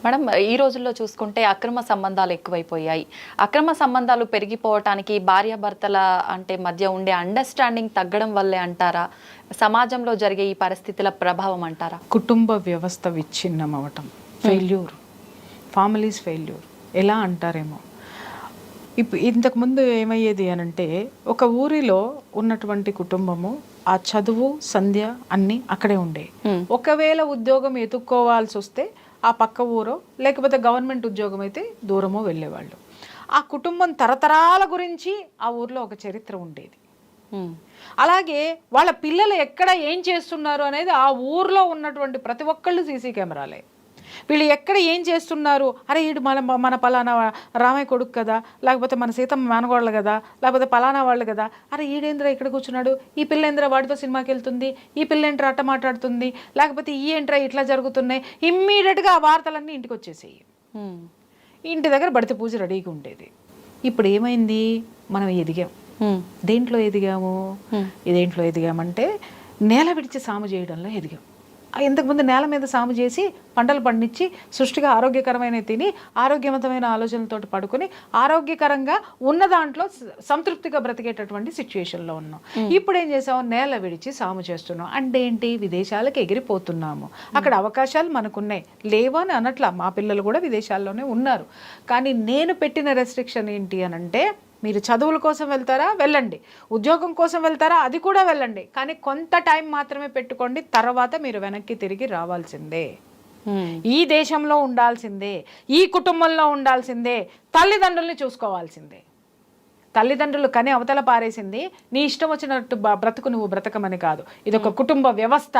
Madam, ఈ రోజుల్లో చూసుకుంటే అక్రమ సంబంధాలు ఎక్కువైపోయాయి. అక్రమ సంబంధాలు పెరిగిపోవటానికి భార్యాభర్తల మధ్య ఉండే అండర్స్టాండింగ్ తగ్గడం వల్లే అంటారా? సమాజంలో జరిగే ఈ పరిస్థితుల ప్రభావం అంటారా? కుటుంబ వ్యవస్థ విచ్ఛిన్నం అవటం, ఫెయిల్యూర్, ఫ్యామిలీస్ ఫెయిల్యూర్ ఎలా అంటారేమో. ఇంతకుముందు ఏమయ్యేది అనంటే, ఒక ఊరిలో ఉన్నటువంటి కుటుంబము ఆ చదువు సంధ్య అన్నీ అక్కడే ఉండే. ఒకవేళ ఉద్యోగం ఎత్తుక్కోవాల్సి వస్తే ఆ పక్క ఊరో లేకపోతే గవర్నమెంట్ ఉద్యోగం అయితే దూరమో వెళ్ళేవాళ్ళు. ఆ కుటుంబం తరతరాల గురించి ఆ ఊర్లో ఒక చరిత్ర ఉండేది. అలాగే వాళ్ళ పిల్లలు ఎక్కడ ఏం చేస్తున్నారు అనేది ఆ ఊర్లో ఉన్నటువంటి ప్రతి ఒక్కళ్ళు సీసీ కెమెరాలే. వీళ్ళు ఎక్కడ ఏం చేస్తున్నారు, అరే వీడు మన పలానా రామయ్య కొడుకు కదా, లేకపోతే మన సీతమ్మ మేనగోళ్ళు కదా, లేకపోతే పలానా వాళ్ళు కదా, అరే ఈడేంద్ర ఇక్కడ కూర్చున్నాడు, ఈ పిల్ల ఏంద్ర వాడితో సినిమాకి వెళ్తుంది, ఈ పిల్ల ఏంట్రా అట్ట మాట్లాడుతుంది, లేకపోతే ఈ ఏంట్రా ఇట్లా జరుగుతున్నాయి, ఇమ్మీడియట్గా ఆ వార్తలన్నీ ఇంటికి వచ్చేసేయి. ఇంటి దగ్గర బడిత పూజ రెడీగా ఉండేది. ఇప్పుడు ఏమైంది, మనం ఎదిగాం. దేంట్లో ఎదిగామంటే నేల విడిచి సాము చేయడంలో ఎదిగాం. ఇంతకుముందు నేల మీద సాము చేసి పంటలు పండించి సృష్టిగా ఆరోగ్యకరమైన తిని ఆరోగ్యవంతమైన ఆలోచనలతో పడుకొని ఆరోగ్యకరంగా ఉన్న దాంట్లో సంతృప్తిగా బ్రతికేటటువంటి సిచ్యుయేషన్లో ఉన్నాం. ఇప్పుడు ఏం చేసాము, నేల విడిచి సాము చేస్తున్నాం. అంటే ఏంటి, విదేశాలకు ఎగిరిపోతున్నాము. అక్కడ అవకాశాలు మనకున్నాయి, లేవని అనట్లా, మా పిల్లలు కూడా విదేశాల్లోనే ఉన్నారు. కానీ నేను పెట్టిన రెస్ట్రిక్షన్ ఏంటి అనంటే, మీరు చదువుల కోసం వెళ్తారా వెళ్ళండి, ఉద్యోగం కోసం వెళ్తారా అది కూడా వెళ్ళండి, కానీ కొంత టైం మాత్రమే పెట్టుకోండి, తర్వాత మీరు వెనక్కి తిరిగి రావాల్సిందే, ఈ దేశంలో ఉండాల్సిందే, ఈ కుటుంబంలో ఉండాల్సిందే, తల్లిదండ్రుల్ని చూసుకోవాల్సిందే. తల్లిదండ్రులు కని అవతల పారేసింది నీ ఇష్టం వచ్చినట్టు బ్రతుకు నువ్వు బ్రతకమని కాదు. ఇదొక కుటుంబ వ్యవస్థ,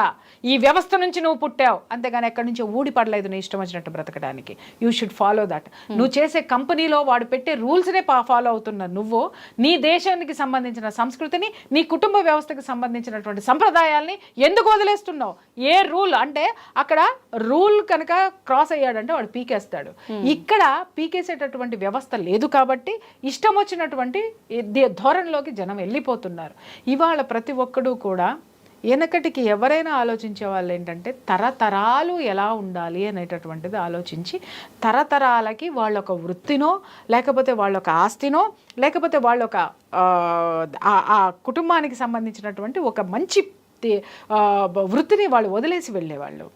ఈ వ్యవస్థ నుంచి నువ్వు పుట్టావు, అంతేగాని ఎక్కడి నుంచి ఊడిపడలేదు నీ ఇష్టం వచ్చినట్టు బ్రతకడానికి. You should follow that. నువ్వు చేసే కంపెనీలో వాడు పెట్టే రూల్స్నే ఫాలో అవుతున్న నువ్వు నీ దేశానికి సంబంధించిన సంస్కృతిని, నీ కుటుంబ వ్యవస్థకి సంబంధించినటువంటి సంప్రదాయాల్ని ఎందుకు వదిలేస్తున్నావు? ఏ రూల్ అంటే అక్కడ రూల్ కనుక క్రాస్ అయ్యాడంటే వాడు పీకేస్తాడు. ఇక్కడ పీకేసేటటువంటి వ్యవస్థ లేదు కాబట్టి ఇష్టం వచ్చినటువంటి ధోరణిలోకి జనం వెళ్ళిపోతున్నారు. ఇవాళ ప్రతి ఒక్కడు కూడా వెనకటికి ఎవరైనా ఆలోచించే వాళ్ళు ఏంటంటే తరతరాలు ఎలా ఉండాలి అనేటటువంటిది ఆలోచించి తరతరాలకి వాళ్ళొక వృత్తినో లేకపోతే వాళ్ళొక ఆస్తినో లేకపోతే వాళ్ళొక ఆ కుటుంబానికి సంబంధించినటువంటి ఒక మంచి వృత్తిని వాళ్ళు వదిలేసి వెళ్ళేవాళ్ళు.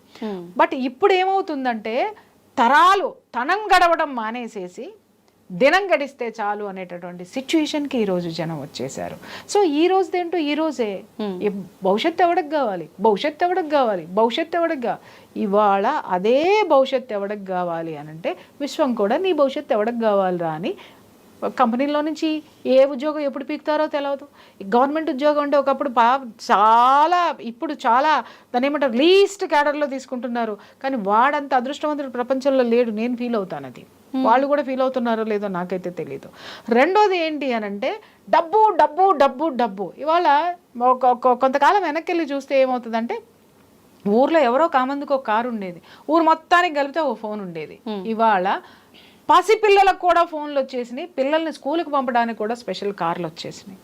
బట్ ఇప్పుడు ఏమవుతుందంటే తరాలు తనం గడవడం మానేసేసి దినం గడిస్తే చాలు అనేటటువంటి సిచ్యుయేషన్కి ఈరోజు జనం వచ్చేసారు. సో ఈ రోజుదేంటో ఈ రోజే, భవిష్యత్తు ఎవడికి కావాలి, ఇవాళ అదే భవిష్యత్తు ఎవడికి కావాలి అనంటే విశ్వం కూడా నీ భవిష్యత్తు ఎవడికి కావాలిరా అని కంపెనీలో నుంచి ఏ ఉద్యోగం ఎప్పుడు పీకుతారో తెలియదు. గవర్నమెంట్ ఉద్యోగం అంటే ఒకప్పుడు ఇప్పుడు చాలా దాన్ని ఏమంటారు లీస్ట్ క్యాడర్లో తీసుకుంటున్నారు, కానీ వాడంత అదృష్టవంతుడు ప్రపంచంలో లేడు. నేను ఫీల్ అవుతాను, అది వాళ్ళు కూడా ఫీల్ అవుతున్నారో లేదో నాకైతే తెలీదు. రెండోది ఏంటి అనంటే డబ్బు డబ్బు డబ్బు డబ్బు. ఇవాళ కొంతకాలం వెనక్కి వెళ్ళి చూస్తే ఏమవుతుందంటే, ఊర్లో ఎవరో కామందికి ఒక కారు ఉండేది, ఊరు మొత్తానికి కలిపితే ఓ ఫోన్ ఉండేది. ఇవాళ పసిపిల్లలకు కూడా ఫోన్లు వచ్చేసినాయి, పిల్లల్ని స్కూల్కి పంపడానికి కూడా స్పెషల్ కార్లు వచ్చేసినాయి.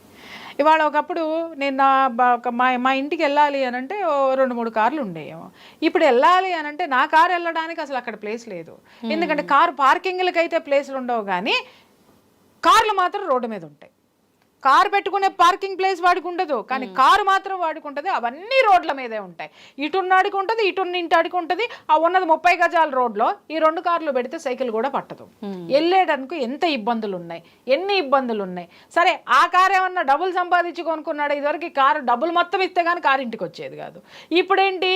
ఇవాళ ఒకప్పుడు నేను మా ఇంటికి వెళ్ళాలి అనంటే 2-3 కార్లు ఉండేయేమో. ఇప్పుడు వెళ్ళాలి అనంటే నా కారు వెళ్ళడానికి అసలు అక్కడ ప్లేస్ లేదు. ఎందుకంటే కారు పార్కింగ్లకి అయితే ప్లేస్లు ఉండవు, కానీ కార్లు మాత్రం రోడ్డు మీద ఉంటాయి. కారు పెట్టుకునే పార్కింగ్ ప్లేస్ వాడికి ఉండదు, కానీ కారు మాత్రం వాడికి ఉంటుంది. అవన్నీ రోడ్ల మీదే ఉంటాయి. ఇటున్నాడికి ఉంటుంది, ఇంటాడికి ఉంటుంది. ఆ ఉన్నది 30 గజాల రోడ్లో ఈ 2 కార్లు పెడితే సైకిల్ కూడా పట్టదు. వెళ్ళేటందుకు ఎన్ని ఇబ్బందులు ఉన్నాయి. సరే, ఆ కారు ఏమన్నా డబ్బులు సంపాదించి కొనుక్కున్నాడు. ఇదివరకు కారు డబ్బులు మొత్తం ఇస్తే కానీ కారు ఇంటికి వచ్చేది కాదు. ఇప్పుడేంటి,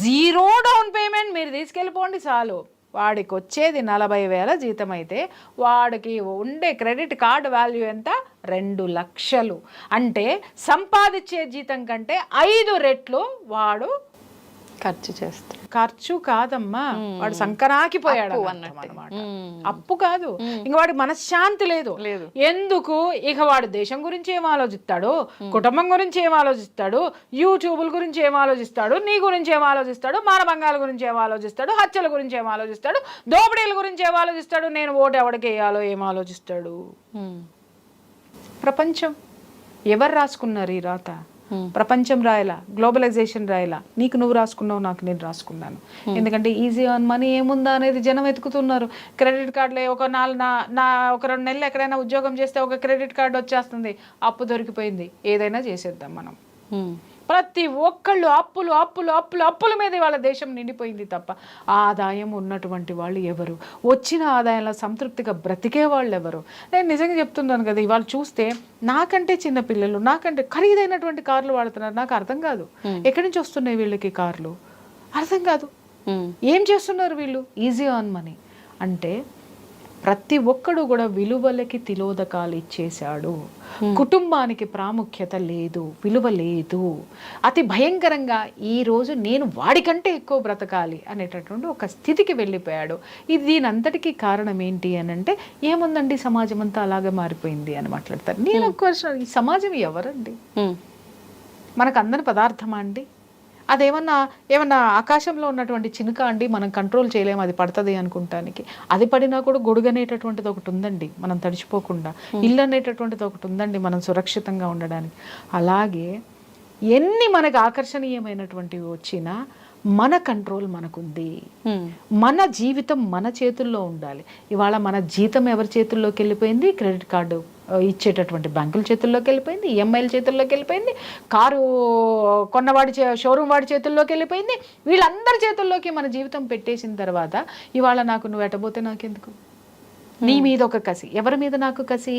0 డౌన్ పేమెంట్, మీరు తీసుకెళ్ళిపోండి చాలు. వాడికి వచ్చేది 40,000 జీతం అయితే వాడికి ఉండే క్రెడిట్ కార్డు వాల్యూ ఎంత, 2 లక్షలు. అంటే సంపాదించే జీతం కంటే 5 రెట్లు వాడు ఖర్చు చేస్తాడు. ఖర్చు కాదమ్మా, వాడు సంకనాకిపోయాడు అన్నమాట. అప్పు కాదు, ఇంక వాడి మనశ్శాంతి లేదు. ఎందుకు, ఇక వాడు దేశం గురించి ఏం ఆలోచిస్తాడు, కుటుంబం గురించి ఏం ఆలోచిస్తాడు, యూట్యూబ్ల గురించి ఏం ఆలోచిస్తాడు, నీ గురించి ఏం ఆలోచిస్తాడు, మానభంగాల గురించి ఏం ఆలోచిస్తాడు, హత్యల గురించి ఏం ఆలోచిస్తాడు, దోపిడీల గురించి ఏం ఆలోచిస్తాడు, నేను ఓటు ఎవడికి వేయాలో ఏం ఆలోచిస్తాడు. ప్రపంచం ఎవరు రాసుకున్నారు ఈ రాత? ప్రపంచం రాయలా, గ్లోబలైజేషన్ రాయలా, నీకు నువ్వు రాసుకున్నావు, నాకు నేను రాసుకున్నాను. ఎందుకంటే ఈజీ ఆన్ మనీ ఏముందా అనేది జనం వెతుకుతున్నారు. క్రెడిట్ కార్డులే ఒక ఒక 2 నెలలు ఎక్కడైనా ఉద్యోగం చేస్తే ఒక క్రెడిట్ కార్డు వచ్చేస్తుంది, అప్పు దొరికిపోయింది, ఏదైనా చేసేద్దాం మనం. ప్రతి ఒక్కళ్ళు అప్పులు అప్పులు అప్పులు అప్పుల మీద వాళ్ళ దేశం నిండిపోయింది తప్ప ఆదాయం ఉన్నటువంటి వాళ్ళు ఎవరు, వచ్చిన ఆదాయంలో సంతృప్తిగా బ్రతికే వాళ్ళు ఎవరు? నేను నిజంగా చెప్తున్నాను కదా, ఇవాళ చూస్తే నాకంటే చిన్న పిల్లలు నాకంటే ఖరీదైనటువంటి కార్లు వాడుతున్నారు. నాకు అర్థం కాదు, ఎక్కడి నుంచి వస్తున్నాయి వీళ్ళకి కార్లు, అర్థం కాదు. ఏం చేస్తున్నారు వీళ్ళు? ఈజీ ఆన్ మనీ అంటే ప్రతి ఒక్కడు కూడా విలువలకి తిలోదకాలు ఇచ్చేశాడు. కుటుంబానికి ప్రాముఖ్యత లేదు, విలువ లేదు. అతి భయంకరంగా ఈరోజు నేను వాడికంటే ఎక్కువ బ్రతకాలి అనేటటువంటి ఒక స్థితికి వెళ్ళిపోయాడు. ఇది దీనంతటికీ కారణం ఏంటి అని అంటే, ఏముందండి సమాజం అంతా అలాగే మారిపోయింది అని మాట్లాడతారు. నేను ఒక క్వశ్చన్, ఈ సమాజం ఎవరండి? మనకు అందని పదార్థమా అండి? అదేమన్నా ఆకాశంలో ఉన్నటువంటి చినుక అండి, మనం కంట్రోల్ చేయలేము, అది పడుతుంది అనుకుంటానికి. అది పడినా కూడా గొడుగు అనేటటువంటిది ఒకటి ఉందండి మనం తడిచిపోకుండా, ఇల్లు అనేటటువంటిది ఒకటి ఉందండి మనం సురక్షితంగా ఉండడానికి. అలాగే ఎన్ని మనకు ఆకర్షణీయమైనటువంటివి వచ్చినా మన కంట్రోల్ మనకుంది. మన జీవితం మన చేతుల్లో ఉండాలి. ఇవాళ మన జీతం ఎవరి చేతుల్లోకి వెళ్ళిపోయింది? క్రెడిట్ కార్డు ఇచ్చేటటువంటి బ్యాంకుల చేతుల్లోకి వెళ్ళిపోయింది, ఈఎంఐల చేతుల్లోకి వెళ్ళిపోయింది, కారు కొన్నవాడి షోరూమ్ వాడి చేతుల్లోకి వెళ్ళిపోయింది. వీళ్ళందరి చేతుల్లోకి మన జీవితం పెట్టేసిన తర్వాత ఇవాళ నాకు నువ్వు ఎటబోతే నాకెందుకు? నీ మీద ఒక కసి, ఎవరి మీద నాకు కసి?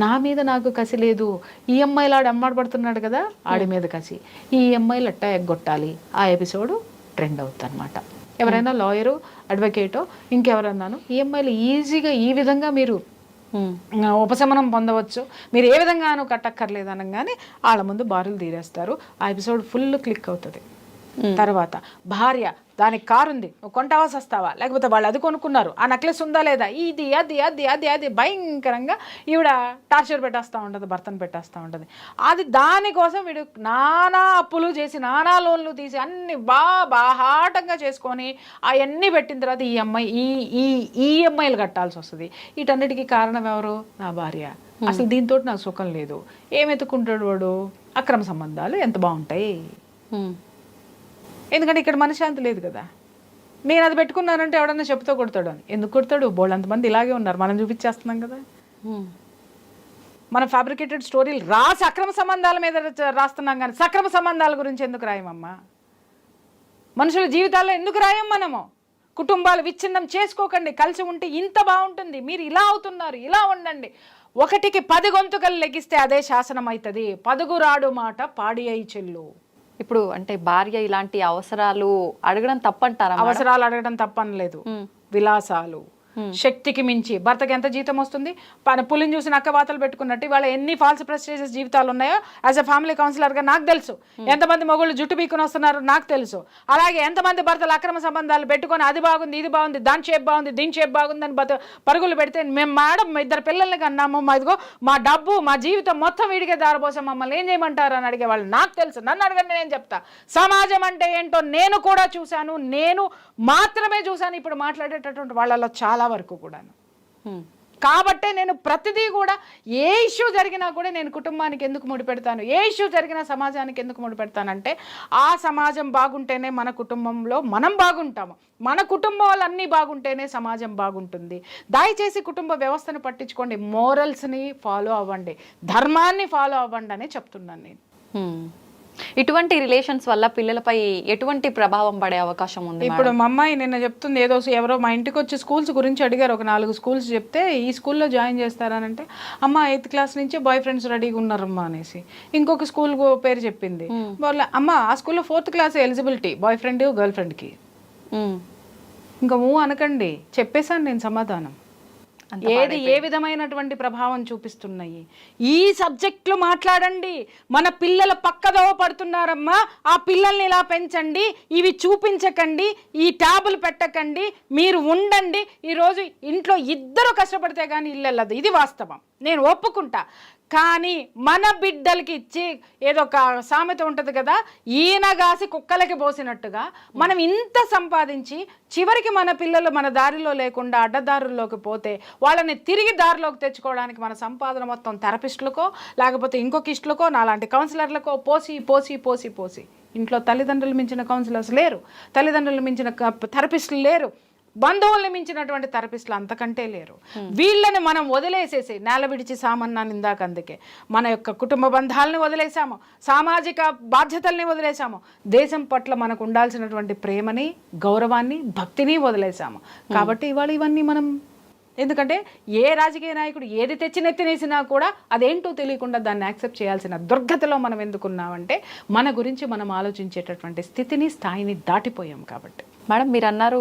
నా మీద నాకు కసి లేదు. ఈఎంఐలు ఆడు అమ్మాడబడుతున్నాడు కదా, ఆడి మీద కసి. ఈ ఈఎంఐలు అట్టా ఎగ్గొట్టాలి. ఆ ఎపిసోడు ట్రెండ్ అవుతుంది అనమాట. ఎవరైనా లాయరు, అడ్వకేటో, ఇంకెవరన్నాను ఈఎంఐలు ఈజీగా ఈ విధంగా మీరు ఉపశమనం పొందవచ్చు, మీరు ఏ విధంగానూ కట్టక్కర్లేదు అనగానే వాళ్ళ ముందు బారులు తీరేస్తారు. ఆ ఎపిసోడ్ ఫుల్ క్లిక్ అవుతుంది. తర్వాత భార్య, దానికి కారు ఉంది, కొంటావా సస్తావా, లేకపోతే వాళ్ళు అది కొనుక్కున్నారు, ఆ నెక్లెస్ ఉందా లేదా, ఇది అది అది అది అది భయంకరంగా ఈవిడ టార్చర్ పెట్టేస్తూ ఉంటుంది, భర్తను పెట్టేస్తూ ఉంటుంది. అది దానికోసం వీడు నానా అప్పులు చేసి, నానా లోన్లు తీసి, అన్ని బాహాటంగా చేసుకొని అవన్నీ పెట్టిన తర్వాత ఈఎంఐలు కట్టాల్సి వస్తుంది. వీటన్నిటికీ కారణం ఎవరు? నా భార్య. అసలు దీంతో నాకు సుఖం లేదు. ఏం ఎత్తుకుంటాడు వాడు? అక్రమ సంబంధాలు ఎంత బాగుంటాయి. ఎందుకంటే ఇక్కడ మనశ్శాంతి లేదు కదా. నేను అది పెట్టుకున్నానంటే ఎవడన్నా చెప్తూ కొడతాడు అని. ఎందుకు కొడతాడు? బోళ్ళంతమంది ఇలాగే ఉన్నారు, మనం చూపించేస్తున్నాం కదా. మనం ఫ్యాబ్రికేటెడ్ స్టోరీలు రాసి అక్రమ సంబంధాల మీద రాస్తున్నాం, కానీ సక్రమ సంబంధాల గురించి ఎందుకు రాయమమ్మా? మనుషుల జీవితాల్లో ఎందుకు రాయం మనము? కుటుంబాలు విచ్ఛిన్నం చేసుకోకండి, కలిసి ఉంటే ఇంత బాగుంటుంది, మీరు ఇలా అవుతున్నారు, ఇలా ఉండండి. 1కి 10 గొంతుకలు లెగిస్తే అదే శాసనం అవుతుంది. పదుగురాడు మాట పాడి అయి చెల్లు. ఇప్పుడు అంటే భార్య ఇలాంటి అవసరాలు అడగడం తప్పంటారా? అవసరాలు అడగడం తప్పనలేదు. విలాసాలు, శక్తికి మించి భర్తకి ఎంత జీతం వస్తుంది? పులిని చూసి నక్కవాతలు పెట్టుకున్నట్టు ఇవాళ ఎన్ని ఫాల్స్ ప్రెస్టేజెస్ జీవితాలు ఉన్నాయో యాజ్ అ ఫ్యామిలీ కౌన్సిలర్గా నాకు తెలుసు. ఎంతమంది మొగుళ్ళు జుట్టు పీక్కుని వస్తున్నారు నాకు తెలుసు. అలాగే ఎంతమంది భర్తలు అక్రమ సంబంధాలు పెట్టుకొని అది బాగుంది, ఇది బాగుంది, దాని షేప్ బాగుంది, దీని షేప్ బాగుంది అని పరుగులు పెడితే, మేము మేడం 2 పిల్లల్ని కన్నాము, ఇదిగో మా డబ్బు మా జీవితం మొత్తం వీడికే దారిపోసాం, మమ్మల్ని ఏం చేయమంటారు అని అడిగే వాళ్ళు నాకు తెలుసు. నన్ను అడగండి, నేను చెప్తా. సమాజం అంటే ఏంటో నేను కూడా చూశాను, నేను మాత్రమే చూశాను ఇప్పుడు మాట్లాడేటటువంటి వాళ్ళలో చాలా వరకు కూడాను. కాబట్టే నేను ప్రతిదీ కూడా ఏ ఇష్యూ జరిగినా కూడా నేను కుటుంబానికి ఎందుకు ముడిపెడతాను, ఏ ఇష్యూ జరిగినా సమాజానికి ఎందుకు ముడిపెడతానంటే ఆ సమాజం బాగుంటేనే మన కుటుంబంలో మనం బాగుంటాము, మన కుటుంబాలన్నీ బాగుంటేనే సమాజం బాగుంటుంది. దయచేసి కుటుంబ వ్యవస్థను పట్టించుకోండి, మోరల్స్ని ఫాలో అవ్వండి, ధర్మాన్ని ఫాలో అవ్వండి అని చెప్తున్నాను నేను. ఇటువంటి రిలేషన్స్ వల్ల పిల్లలపై ఎటువంటి ప్రభావం పడే అవకాశం ఉంది? ఇప్పుడు మా అమ్మాయి నిన్న చెప్తుంది, ఎవరో మా ఇంటికి వచ్చి స్కూల్స్ గురించి అడిగారు, ఒక 4 స్కూల్స్ చెప్తే ఈ స్కూల్లో జాయిన్ చేస్తారనంటే, అమ్మ 8th క్లాస్ నుంచే బాయ్ ఫ్రెండ్స్ రెడీగా ఉన్నారమ్మా అనేసి ఇంకొక స్కూల్ పేరు చెప్పింది. వాళ్ళ అమ్మ ఆ స్కూల్లో 4th class eligibility, boy friend girl ఫ్రెండ్కి. ఇంకా అనకండి, చెప్పేశాను నేను సమాధానం. ఏది ఏ విధమైనటువంటి ప్రభావం చూపిస్తున్నాయి ఈ సబ్జెక్టులు మాట్లాడండి. మన పిల్లల పక్కదోవ పడుతున్నారమ్మా, ఆ పిల్లల్ని ఇలా పెంచండి, ఇవి చూపించకండి, ఈ ట్యాబులు పెట్టకండి, మీరు ఉండండి. ఈరోజు ఇంట్లో 2 కష్టపడితే కానీ ఇల్లు వెళ్ళదు, ఇది వాస్తవం, నేను ఒప్పుకుంటా. కానీ మన బిడ్డలకి ఇచ్చి ఏదో ఒక సామెత ఉంటుంది కదా, ఈయన గాసి కుక్కలకి పోసినట్టుగా మనం ఇంత సంపాదించి చివరికి మన పిల్లలు మన దారిలో లేకుండా అడ్డదారుల్లోకి పోతే వాళ్ళని తిరిగి దారిలోకి తెచ్చుకోవడానికి మన సంపాదన మొత్తం థెరపిస్టులకో లేకపోతే ఇంకొక ఇష్టలకో నాలాంటి కౌన్సిలర్లకో పోసి పోసి పోసి పోసి ఇంట్లో తల్లిదండ్రులు మించిన కౌన్సిలర్స్ లేరు, తల్లిదండ్రులు మించిన థెరపిస్టులు లేరు, బంధువుల్ని మించినటువంటి థెరపిస్టులు అంతకంటే లేరు. వీళ్ళని మనం వదిలేసేసి నేల విడిచి సామన్నాను ఇందాక, అందుకే మన యొక్క కుటుంబ బంధాలని వదిలేసాము, సామాజిక బాధ్యతల్ని వదిలేసాము, దేశం పట్ల మనకు ఉండాల్సినటువంటి ప్రేమని, గౌరవాన్ని, భక్తిని వదిలేసాము. కాబట్టి ఇవాళ ఇవన్నీ మనం, ఎందుకంటే ఏ రాజకీయ నాయకుడు ఏది తెచ్చి నెత్తినేసినా కూడా అదేంటో తెలియకుండా దాన్ని యాక్సెప్ట్ చేయాల్సిన దుర్గతిలో మనం ఎందుకున్నామంటే మన గురించి మనం ఆలోచించేటటువంటి స్థితిని, స్థాయిని దాటిపోయాం. కాబట్టి మేడం, మీరు అన్నారు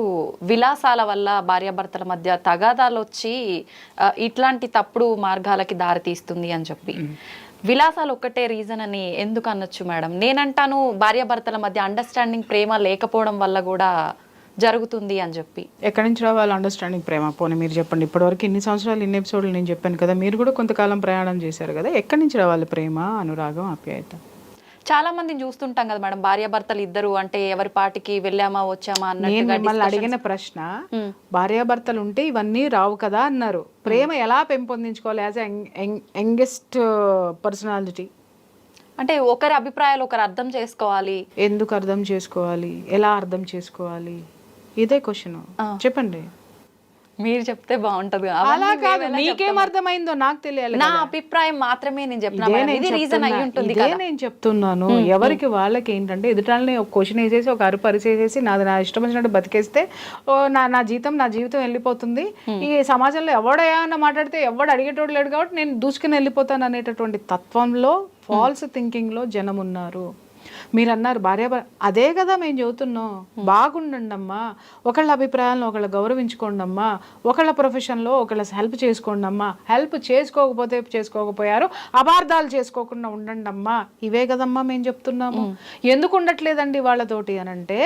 విలాసాల వల్ల భార్యాభర్తల మధ్య తగాదాలు వచ్చి ఇట్లాంటి తప్పుడు మార్గాలకి దారి తీస్తుంది అని చెప్పి. విలాసాలు ఒక్కటే రీజన్ అని ఎందుకు అనొచ్చు మేడం? నేనంటాను భార్యాభర్తల మధ్య అండర్స్టాండింగ్, ప్రేమ లేకపోవడం వల్ల కూడా జరుగుతుంది అని చెప్పి. ఎక్కడి నుంచి రావాలి అండర్స్టాండింగ్, ప్రేమ? పోనీ మీరు చెప్పండి. ఇప్పటివరకు ఇన్ని సంవత్సరాలు, ఇన్ని ఎపిసోడ్లు నేను చెప్పాను కదా, మీరు కూడా కొంతకాలం ప్రయాణం చేశారు కదా, ఎక్కడి నుంచి రావాలి ప్రేమ, అనురాగం, ఆప్యాయత? చాలా మందిని చూస్తుంటాం కదా మేడం, భార్యాభర్తలు ఇద్దరు అంటే ఎవరి పాటికి వెళ్ళామా వచ్చామా నేను మిమ్మల్ని అడిగిన ప్రశ్న, భార్యాభర్తలు ఉంటే ఇవన్నీ రావు కదా అన్నారు. ప్రేమ ఎలా పెంపొందించుకోవాలి యాజ్ యంగెస్ట్ పర్సనాలిటీ? అంటే ఒకరి అభిప్రాయాలు ఒకరు అర్థం చేసుకోవాలి. ఎందుకు అర్థం చేసుకోవాలి, ఎలా అర్థం చేసుకోవాలి, ఇదే క్వశ్చన్. చెప్పండి. మీరు చెప్తే బాగుంటది. అలా కాదు, మీకేం అర్థమైందో నాకు తెలియాలి. నా అభిప్రాయం మాత్రమే నేను చెప్తున్నాను. ఎవరికి వాళ్ళకి ఏంటంటే ఎదుటాలని ఒక క్వశ్చన్ వేసేసి, ఒక అరిచేసేసి నాది నా ఇష్టం వచ్చినట్టు బతికేస్తే నా జీవితం వెళ్ళిపోతుంది. ఈ సమాజంలో ఎవడయా అన్న మాట్లాడితే ఎవడు అడిగేటోడు లేడు కాబట్టి నేను దూసుకుని వెళ్ళిపోతాను అనేటటువంటి తత్వంలో, ఫాల్స్ థింకింగ్ లో జనం ఉన్నారు. మీరు అన్నారు అదే కదా మేము చెబుతున్నాం, బాగుండండి అమ్మా, ఒకళ్ళ అభిప్రాయాలను ఒకళ్ళు గౌరవించుకోండి అమ్మా, ఒకళ్ళ ప్రొఫెషన్లో ఒకళ్ళ హెల్ప్ చేసుకోండి అమ్మా, హెల్ప్ చేసుకోకపోయారు, అపార్థాలు చేసుకోకుండా ఉండండి అమ్మా, ఇవే కదమ్మా మేము చెప్తున్నాము. ఎందుకు ఉండట్లేదండి వాళ్ళతోటి అని అంటే,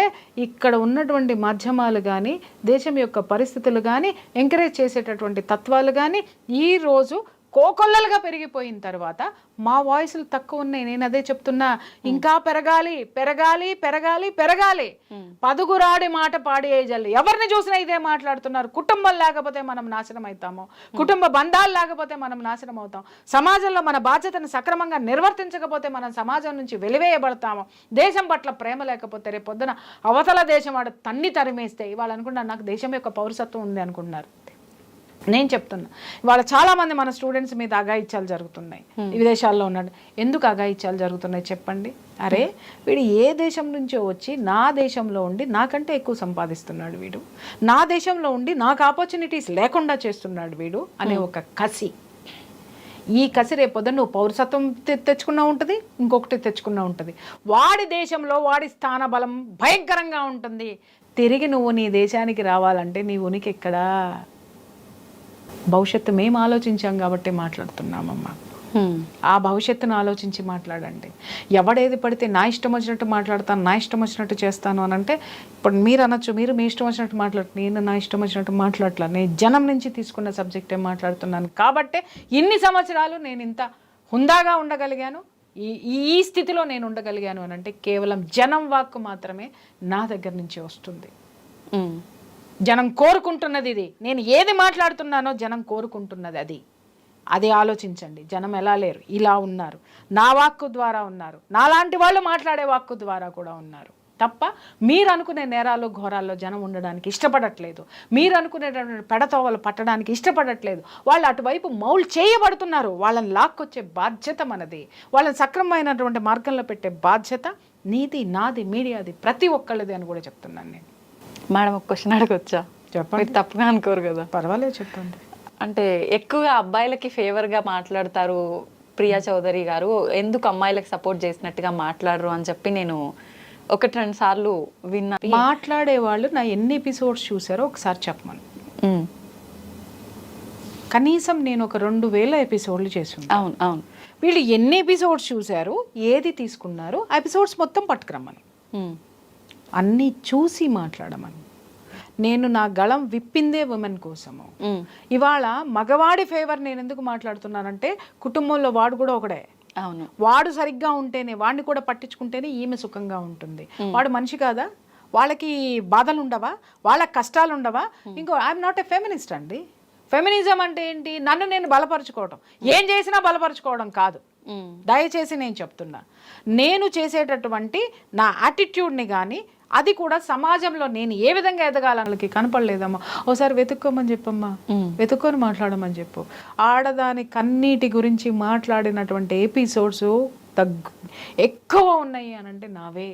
ఇక్కడ ఉన్నటువంటి మాధ్యమాలు కానీ, దేశం యొక్క పరిస్థితులు కానీ, ఎంకరేజ్ చేసేటటువంటి తత్వాలు కానీ ఈరోజు కోకొల్లలుగా పెరిగిపోయిన తర్వాత మా వాయిస్లు తక్కువ ఉన్నాయి. నేను అదే చెప్తున్నా, ఇంకా పెరగాలి పెరగాలి పెరగాలి పెరగాలి. పదుగురాడి మాట పాడి ఏజల్లి. ఎవరిని చూసినా ఇదే మాట్లాడుతున్నారు. కుటుంబం లేకపోతే మనం నాశనం అవుతాము, కుటుంబ బంధాలు లేకపోతే మనం నాశనం అవుతాం, సమాజంలో మన బాధ్యతను సక్రమంగా నిర్వర్తించకపోతే మనం సమాజం నుంచి వెలివేయబడతాము, దేశం పట్ల ప్రేమ లేకపోతే రేపు పొద్దున అవతల దేశం వాడు తన్ని తరిమేస్తే ఇవాళ అనుకుంటున్నారు నాకు దేశం యొక్క పౌరసత్వం ఉంది అనుకుంటున్నారు. నేను చెప్తున్నా, ఇవాళ చాలా మంది మన స్టూడెంట్స్ మీద అఘాయిత్యాలు జరుగుతున్నాయి. విదేశాల్లో ఉన్నాడు. ఎందుకు అఘాయిత్యాలు జరుగుతున్నాయి చెప్పండి? అరే వీడు ఏ దేశం నుంచో వచ్చి నా దేశంలో ఉండి నాకంటే ఎక్కువ సంపాదిస్తున్నాడు వీడు, నా దేశంలో ఉండి నాకు ఆపర్చునిటీస్ లేకుండా చేస్తున్నాడు వీడు అనే ఒక కసి. ఈ కసి రేపొద్దు నువ్వు పౌరసత్వం తెచ్చుకున్నా ఉంటుంది, ఇంకొకటి తెచ్చుకున్నా ఉంటుంది. వాడి దేశంలో వాడి స్థాన బలం భయంకరంగా ఉంటుంది. తిరిగి నువ్వు నీ దేశానికి రావాలంటే నీ ఉనికి ఎక్కడా? భవిష్యత్తు మేము ఆలోచించాం కాబట్టి మాట్లాడుతున్నామమ్మా. ఆ భవిష్యత్తును ఆలోచించి మాట్లాడండి. ఎవడేది పడితే నా ఇష్టం వచ్చినట్టు మాట్లాడతాను, నా ఇష్టం వచ్చినట్టు చేస్తాను అని అంటే, ఇప్పుడు మీరు అనొచ్చు మీరు మీ ఇష్టం వచ్చినట్టు మాట్లాడు, నేను నా ఇష్టం వచ్చినట్టు మాట్లాడట్లా, నేను జనం నుంచి తీసుకున్న సబ్జెక్టే మాట్లాడుతున్నాను. కాబట్టే ఇన్ని సంవత్సరాలు నేను ఇంత హుందాగా ఉండగలిగాను, ఈ స్థితిలో నేను ఉండగలిగాను అని అంటే కేవలం జనం వాక్కు మాత్రమే నా దగ్గర నుంచి వస్తుంది. జనం కోరుకుంటున్నది ఇది. నేను ఏది మాట్లాడుతున్నానో జనం కోరుకుంటున్నది అది ఆలోచించండి. జనం ఎలా లేరు, ఇలా ఉన్నారు. నా వాక్కు ద్వారా ఉన్నారు, నాలాంటి వాళ్ళు మాట్లాడే వాక్కు ద్వారా కూడా ఉన్నారు తప్ప మీరు అనుకునే నేరాలు ఘోరాల్లో జనం ఉండడానికి ఇష్టపడట్లేదు. మీరు అనుకునేటటువంటి పెడతోవలు పట్టడానికి ఇష్టపడట్లేదు. వాళ్ళు అటువైపు మౌల్ చేయబడుతున్నారు. వాళ్ళని లాక్కొచ్చే బాధ్యత మనది, వాళ్ళని సక్రమమైనటువంటి మార్గంలో పెట్టే బాధ్యత నీది, నాది, మీడియాది, ప్రతి ఒక్కళ్ళది అని కూడా చెప్తున్నాను నేను. మేడం ఒక క్వశ్చన్ అడగొచ్చా? చెప్పండి. తప్పుగా అనుకోరు కదా? పర్వాలేదు చెప్పండి. అంటే ఎక్కువగా అబ్బాయిలకి ఫేవర్గా మాట్లాడతారు ప్రియా చౌదరి గారు, ఎందుకు అమ్మాయిలకు సపోర్ట్ చేసినట్టుగా మాట్లాడరు అని చెప్పి నేను 1-2 సార్లు విన్నా. మాట్లాడే వాళ్ళు నా ఎన్ని ఎపిసోడ్స్ చూసారో ఒకసారి చెప్పమని. కనీసం నేను ఒక 2000 ఎపిసోడ్లు చేసాను. అవును అవును. వీళ్ళు ఎన్ని ఎపిసోడ్స్ చూశారు, ఏది తీసుకున్నారు, ఆ ఎపిసోడ్స్ మొత్తం పట్టుకురమ్మని, అన్నీ చూసి మాట్లాడమని. నేను నా గళం విప్పిందే ఉమెన్ కోసము. ఇవాళ మగవాడి ఫేవర్ నేను ఎందుకు మాట్లాడుతున్నానంటే కుటుంబంలో వాడు కూడా ఒకడే. అవును, వాడు సరిగ్గా ఉంటేనే, వాడిని కూడా పట్టించుకుంటేనే ఈమె సుఖంగా ఉంటుంది. వాడు మనిషి కాదా? వాళ్ళకి బాధలు ఉండవా? వాళ్ళకి కష్టాలు ఉండవా? ఇంకో ఐఎమ్ నాట్ ఎ ఫెమినిస్ట్ అండి. ఫెమినిజం అంటే ఏంటి? నన్ను నేను బలపరచుకోవడం, ఏం చేసినా బలపరచుకోవడం కాదు. దయచేసి నేను చెప్తున్నా, నేను చేసేటటువంటి నా యాటిట్యూడ్ని కానీ అది కూడా సమాజంలో నేను ఏ విధంగా ఎదగాలకి కనపడలేదమ్మా. ఒకసారి వెతుక్కోమని చెప్పమ్మా, వెతుక్కొని మాట్లాడమని చెప్పు. ఆడదాని కన్నీటి గురించి మాట్లాడినటువంటి ఎపిసోడ్స్ ఎక్కువ ఉన్నాయి అని అంటే నావే.